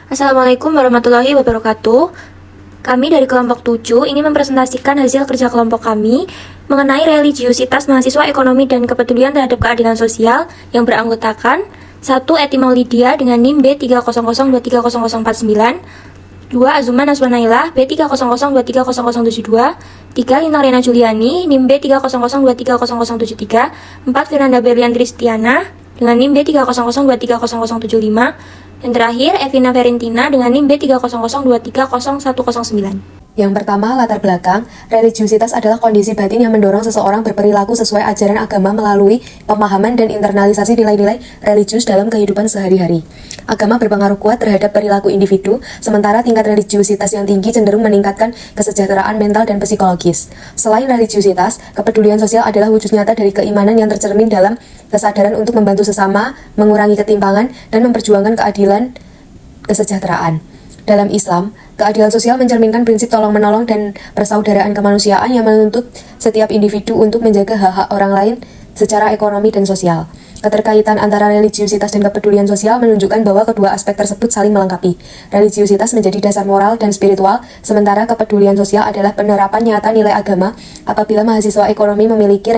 Assalamualaikum warahmatullahi wabarakatuh. Kami dari kelompok 7 ini mempresentasikan hasil kerja kelompok kami mengenai religiusitas mahasiswa ekonomi dan kepedulian terhadap keadilan sosial yang beranggotakan 1. Eti Maulidia dengan NIM B300230049, 2. Azuma Naswanailah B300230072, 3. Lintang Rena Juliani NIM B300230073, 4. Firanda Berlian Tristiana dengan NIM B300230075, dan terakhir, Evina Ferentina dengan NIM B300230109. Yang pertama, latar belakang. Religiusitas adalah kondisi batin yang mendorong seseorang berperilaku sesuai ajaran agama melalui pemahaman dan internalisasi nilai-nilai religius dalam kehidupan sehari-hari. Agama berpengaruh kuat terhadap perilaku individu, sementara tingkat religiusitas yang tinggi cenderung meningkatkan kesejahteraan mental dan psikologis. Selain religiusitas, kepedulian sosial adalah wujud nyata dari keimanan yang tercermin dalam kesadaran untuk membantu sesama, mengurangi ketimpangan, dan memperjuangkan keadilan kesejahteraan. Dalam Islam, keadilan sosial mencerminkan prinsip tolong-menolong dan persaudaraan kemanusiaan yang menuntut setiap individu untuk menjaga hak-hak orang lain secara ekonomi dan sosial. Keterkaitan antara religiusitas dan kepedulian sosial menunjukkan bahwa kedua aspek tersebut saling melengkapi. Religiusitas menjadi dasar moral dan spiritual, sementara kepedulian sosial adalah penerapan nyata nilai agama. Apabila mahasiswa ekonomi memiliki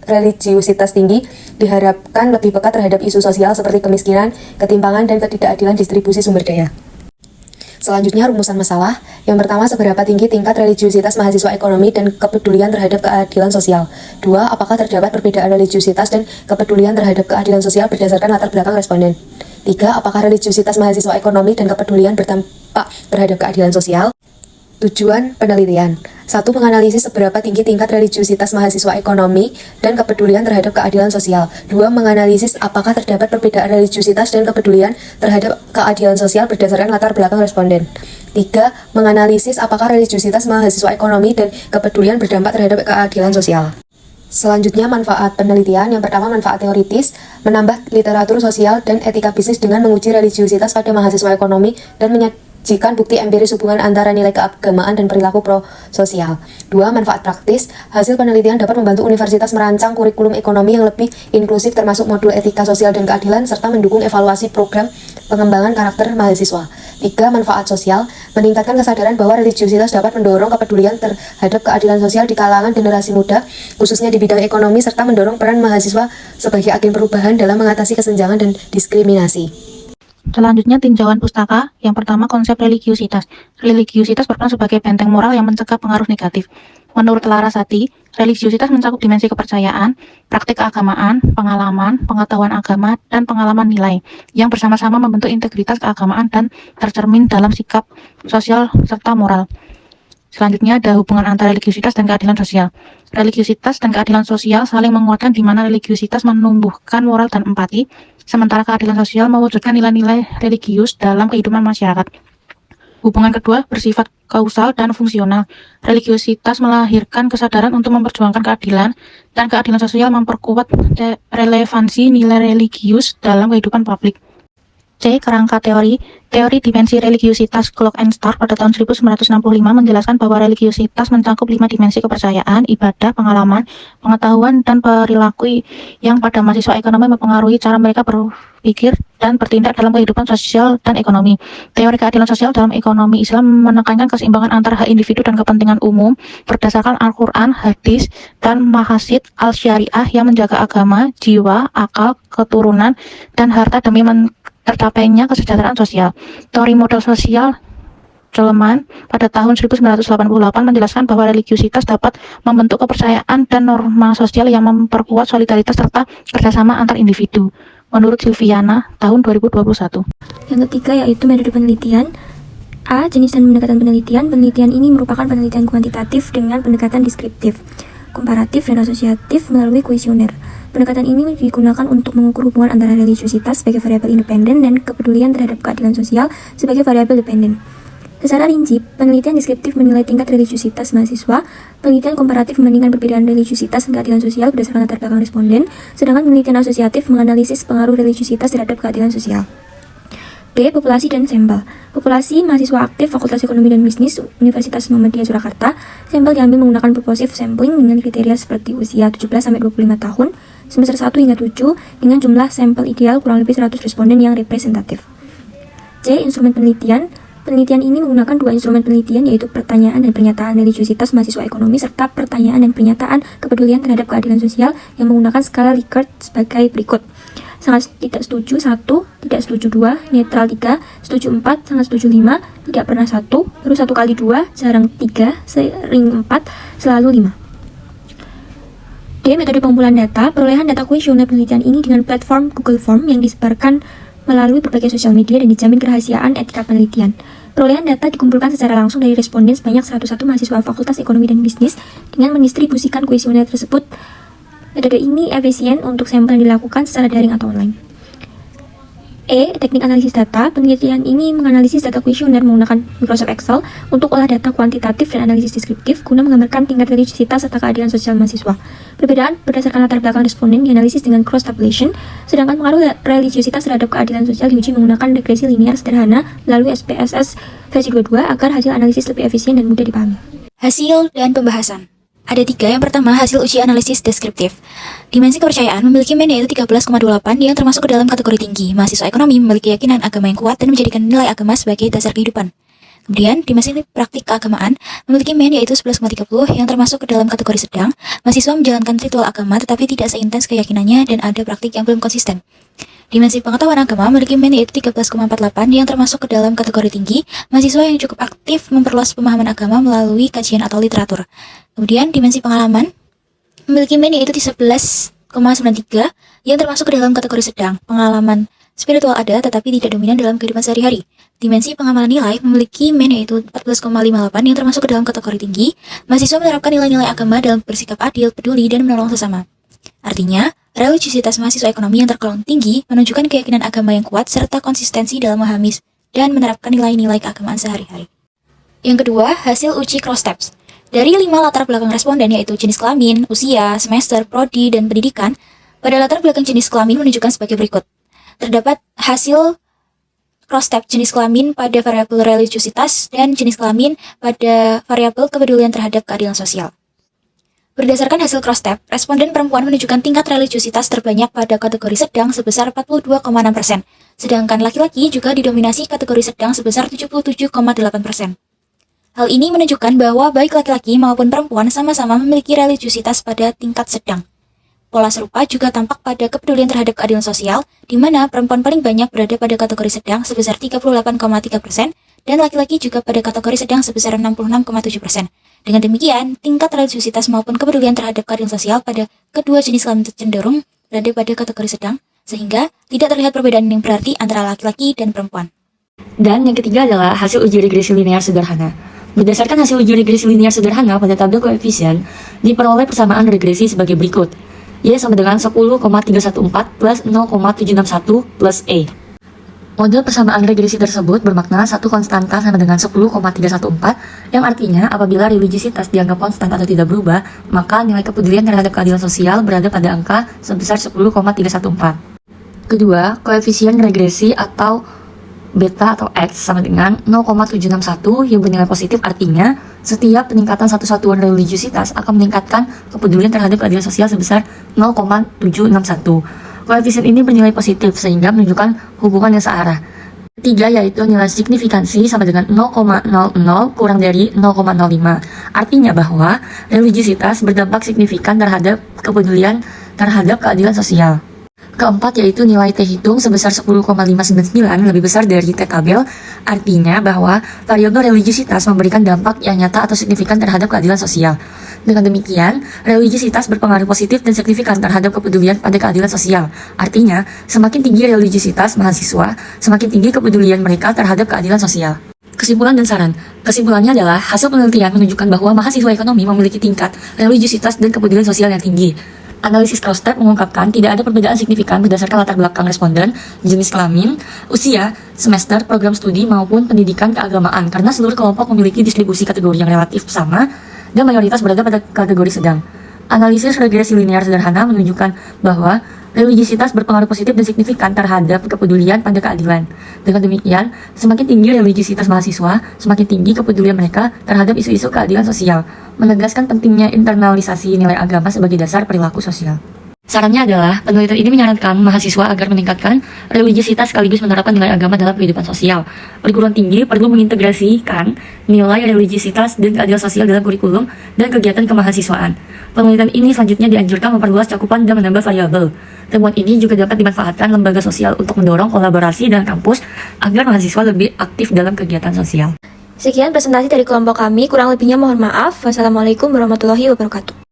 religiusitas tinggi, diharapkan lebih peka terhadap isu sosial seperti kemiskinan, ketimpangan, dan ketidakadilan distribusi sumber daya. Selanjutnya, rumusan masalah. Yang pertama, seberapa tinggi tingkat religiusitas mahasiswa ekonomi dan kepedulian terhadap keadilan sosial. 2. Apakah terdapat perbedaan religiusitas dan kepedulian terhadap keadilan sosial berdasarkan latar belakang responden. 3. Apakah religiusitas mahasiswa ekonomi dan kepedulian berdampak terhadap keadilan sosial? Tujuan penelitian. 1. Menganalisis seberapa tinggi tingkat religiusitas mahasiswa ekonomi dan kepedulian terhadap keadilan sosial. 2. Menganalisis apakah terdapat perbedaan religiusitas dan kepedulian terhadap keadilan sosial berdasarkan latar belakang responden. 3. Menganalisis apakah religiusitas mahasiswa ekonomi dan kepedulian berdampak terhadap keadilan sosial. Selanjutnya, manfaat penelitian. Yang pertama, manfaat teoritis, menambah literatur sosial dan etika bisnis dengan menguji religiusitas pada mahasiswa ekonomi dan menyajikan bukti empiris hubungan antara nilai keagamaan dan perilaku pro-sosial. 2. Manfaat praktis. Hasil penelitian dapat membantu universitas merancang kurikulum ekonomi yang lebih inklusif termasuk modul etika sosial dan keadilan serta mendukung evaluasi program pengembangan karakter mahasiswa. 3. Manfaat sosial. Meningkatkan kesadaran bahwa religiusitas dapat mendorong kepedulian terhadap keadilan sosial di kalangan generasi muda, khususnya di bidang ekonomi, serta mendorong peran mahasiswa sebagai agen perubahan dalam mengatasi kesenjangan dan diskriminasi. Selanjutnya, tinjauan pustaka. Yang pertama, konsep religiusitas. Religiusitas berperan sebagai benteng moral yang mencegah pengaruh negatif. Menurut Larasati, religiusitas mencakup dimensi kepercayaan, praktik keagamaan, pengalaman, pengetahuan agama, dan pengalaman nilai, yang bersama-sama membentuk integritas keagamaan dan tercermin dalam sikap sosial serta moral. Selanjutnya, ada hubungan antara religiusitas dan keadilan sosial. Religiusitas dan keadilan sosial saling menguatkan di mana religiusitas menumbuhkan moral dan empati, sementara keadilan sosial mewujudkan nilai-nilai religius dalam kehidupan masyarakat. Hubungan kedua bersifat kausal dan fungsional. Religiusitas melahirkan kesadaran untuk memperjuangkan keadilan, dan keadilan sosial memperkuat relevansi nilai religius dalam kehidupan publik. C. Kerangka teori. Teori dimensi religiusitas Clock and Stark pada tahun 1965 menjelaskan bahwa religiusitas mencakup 5 dimensi kepercayaan, ibadah, pengalaman, pengetahuan, dan perilaku yang pada mahasiswa ekonomi mempengaruhi cara mereka berpikir dan bertindak dalam kehidupan sosial dan ekonomi. Teori keadilan sosial dalam ekonomi Islam menekankan keseimbangan antara hak individu dan kepentingan umum berdasarkan Al-Quran, hadis, dan mahasid al-syariah yang menjaga agama, jiwa, akal, keturunan, dan harta demi tercapainya kesejahteraan sosial. Teori modal sosial Coleman pada tahun 1988 menjelaskan bahwa religiusitas dapat membentuk kepercayaan dan norma sosial yang memperkuat solidaritas serta kerjasama antar individu. Menurut Silviana, tahun 2021. Yang ketiga yaitu metode penelitian. A. Jenis dan pendekatan penelitian. Penelitian ini merupakan penelitian kuantitatif dengan pendekatan deskriptif, komparatif, dan asosiatif melalui kuesioner. Pendekatan ini digunakan untuk mengukur hubungan antara religiusitas sebagai variabel independen dan kepedulian terhadap keadilan sosial sebagai variabel dependen. Secara rinci, penelitian deskriptif menilai tingkat religiusitas mahasiswa, penelitian komparatif membandingkan perbedaan religiusitas dan keadilan sosial berdasarkan latar belakang responden, sedangkan penelitian asosiatif menganalisis pengaruh religiusitas terhadap keadilan sosial. B. Populasi dan sampel. Populasi mahasiswa aktif Fakultas Ekonomi dan Bisnis Universitas Muhammadiyah Surakarta. Sampel diambil menggunakan purposive sampling dengan kriteria seperti usia 17-25 tahun, semester 1 hingga 7, dengan jumlah sampel ideal kurang lebih 100 responden yang representatif. C. Instrumen penelitian. Penelitian ini menggunakan dua instrumen penelitian, yaitu pertanyaan dan pernyataan religiusitas mahasiswa ekonomi serta pertanyaan dan pernyataan kepedulian terhadap keadilan sosial yang menggunakan skala Likert sebagai berikut: sangat tidak setuju 1, tidak setuju 2, netral 3, setuju 4, sangat setuju 5, tidak pernah 1, baru 1 kali 2, jarang 3, sering 4, selalu 5. D. Metode pengumpulan data. Perolehan data kuesioner penelitian ini dengan platform Google Form yang disebarkan melalui berbagai sosial media dan dijamin kerahasiaan etika penelitian. Perolehan data dikumpulkan secara langsung dari responden sebanyak 101 mahasiswa Fakultas Ekonomi dan Bisnis dengan mendistribusikan kuesioner tersebut. Metode ini efisien untuk sampel yang dilakukan secara daring atau online. E. Teknik analisis data. Penelitian ini menganalisis data kuesioner menggunakan Microsoft Excel untuk olah data kuantitatif dan analisis deskriptif guna menggambarkan tingkat religiusitas serta keadilan sosial mahasiswa. Perbedaan berdasarkan latar belakang responden dianalisis dengan cross tabulation, sedangkan pengaruh religiusitas terhadap keadilan sosial diuji menggunakan regresi linear sederhana melalui SPSS versi 22 agar hasil analisis lebih efisien dan mudah dipahami. Hasil dan pembahasan. Ada 3. Yang pertama, hasil uji analisis deskriptif. Dimensi kepercayaan memiliki mean yaitu 13,28 yang termasuk ke dalam kategori tinggi. Mahasiswa ekonomi memiliki keyakinan agama yang kuat dan menjadikan nilai agama sebagai dasar kehidupan. Kemudian, dimensi praktik keagamaan memiliki mean yaitu 11,30 yang termasuk ke dalam kategori sedang. Mahasiswa menjalankan ritual agama tetapi tidak seintens keyakinannya dan ada praktik yang belum konsisten. Dimensi pengetahuan agama memiliki mean yaitu 13,48 yang termasuk ke dalam kategori tinggi. Mahasiswa yang cukup aktif memperluas pemahaman agama melalui kajian atau literatur. Kemudian, dimensi pengalaman memiliki mean yaitu 11,93 yang termasuk ke dalam kategori sedang. Pengalaman spiritual ada tetapi tidak dominan dalam kehidupan sehari-hari. Dimensi pengamalan nilai memiliki mean yaitu 14,58 yang termasuk ke dalam kategori tinggi. Mahasiswa menerapkan nilai-nilai agama dalam bersikap adil, peduli, dan menolong sesama. Artinya, religiusitas mahasiswa ekonomi yang tergolong tinggi menunjukkan keyakinan agama yang kuat serta konsistensi dalam memahami dan menerapkan nilai-nilai keagamaan sehari-hari. Yang kedua, hasil uji cross-tabs. Dari 5 latar belakang responden yaitu jenis kelamin, usia, semester, prodi, dan pendidikan, pada latar belakang jenis kelamin menunjukkan sebagai berikut. Terdapat hasil cross-tab jenis kelamin pada variabel religiusitas dan jenis kelamin pada variabel kepedulian terhadap keadilan sosial. Berdasarkan hasil cross-tab, responden perempuan menunjukkan tingkat religiusitas terbanyak pada kategori sedang sebesar 42,6%, sedangkan laki-laki juga didominasi kategori sedang sebesar 77,8%. Hal ini menunjukkan bahwa baik laki-laki maupun perempuan sama-sama memiliki religiusitas pada tingkat sedang. Pola serupa juga tampak pada kepedulian terhadap keadilan sosial, di mana perempuan paling banyak berada pada kategori sedang sebesar 38,3%, dan laki-laki juga pada kategori sedang sebesar 66,7%. Dengan demikian, tingkat religiusitas maupun kepedulian terhadap keadilan sosial pada kedua jenis kelamin cenderung berada pada kategori sedang, sehingga tidak terlihat perbedaan yang berarti antara laki-laki dan perempuan. Dan yang ketiga adalah hasil uji regresi linear sederhana. Berdasarkan hasil uji regresi linear sederhana pada tabel koefisien, diperoleh persamaan regresi sebagai berikut. Y sama dengan 10,314 plus 0,761 plus E. Model persamaan regresi tersebut bermakna satu konstanta sama dengan 10,314, yang artinya apabila religiusitas dianggap konstan atau tidak berubah, maka nilai kepedulian terhadap keadilan sosial berada pada angka sebesar 10,314. Kedua, koefisien regresi atau beta atau X sama dengan 0,761 yang bernilai positif, artinya setiap peningkatan satu satuan religiusitas akan meningkatkan kepedulian terhadap keadilan sosial sebesar 0,761. Koefisien ini bernilai positif sehingga menunjukkan hubungan yang searah. Ketiga yaitu nilai signifikansi sama dengan 0,00 kurang dari 0,05. Artinya bahwa religiusitas berdampak signifikan terhadap kepedulian terhadap keadilan sosial. Keempat yaitu nilai T hitung sebesar 10,599 lebih besar dari T tabel, artinya bahwa variabel religiusitas memberikan dampak yang nyata atau signifikan terhadap keadilan sosial. Dengan demikian, religiusitas berpengaruh positif dan signifikan terhadap kepedulian pada keadilan sosial. Artinya, semakin tinggi religiusitas mahasiswa, semakin tinggi kepedulian mereka terhadap keadilan sosial. Kesimpulan dan saran. Kesimpulannya adalah hasil penelitian menunjukkan bahwa mahasiswa ekonomi memiliki tingkat religiusitas dan kepedulian sosial yang tinggi. Analisis cross-tab mengungkapkan tidak ada perbedaan signifikan berdasarkan latar belakang responden, jenis kelamin, usia, semester, program studi, maupun pendidikan keagamaan karena seluruh kelompok memiliki distribusi kategori yang relatif sama dan mayoritas berada pada kategori sedang. Analisis regresi linear sederhana menunjukkan bahwa religiusitas berpengaruh positif dan signifikan terhadap kepedulian pada keadilan. Dengan demikian, semakin tinggi religiusitas mahasiswa, semakin tinggi kepedulian mereka terhadap isu-isu keadilan sosial, menegaskan pentingnya internalisasi nilai agama sebagai dasar perilaku sosial. Sarannya adalah, penelitian ini menyarankan mahasiswa agar meningkatkan religiositas sekaligus menerapkan nilai agama dalam kehidupan sosial. Perguruan tinggi perlu mengintegrasikan nilai religiositas dan keadilan sosial dalam kurikulum dan kegiatan kemahasiswaan. Penelitian ini selanjutnya dianjurkan memperluas cakupan dan menambah variabel. Temuan ini juga dapat dimanfaatkan lembaga sosial untuk mendorong kolaborasi dengan kampus agar mahasiswa lebih aktif dalam kegiatan sosial. Sekian presentasi dari kelompok kami, kurang lebihnya mohon maaf. Wassalamualaikum warahmatullahi wabarakatuh.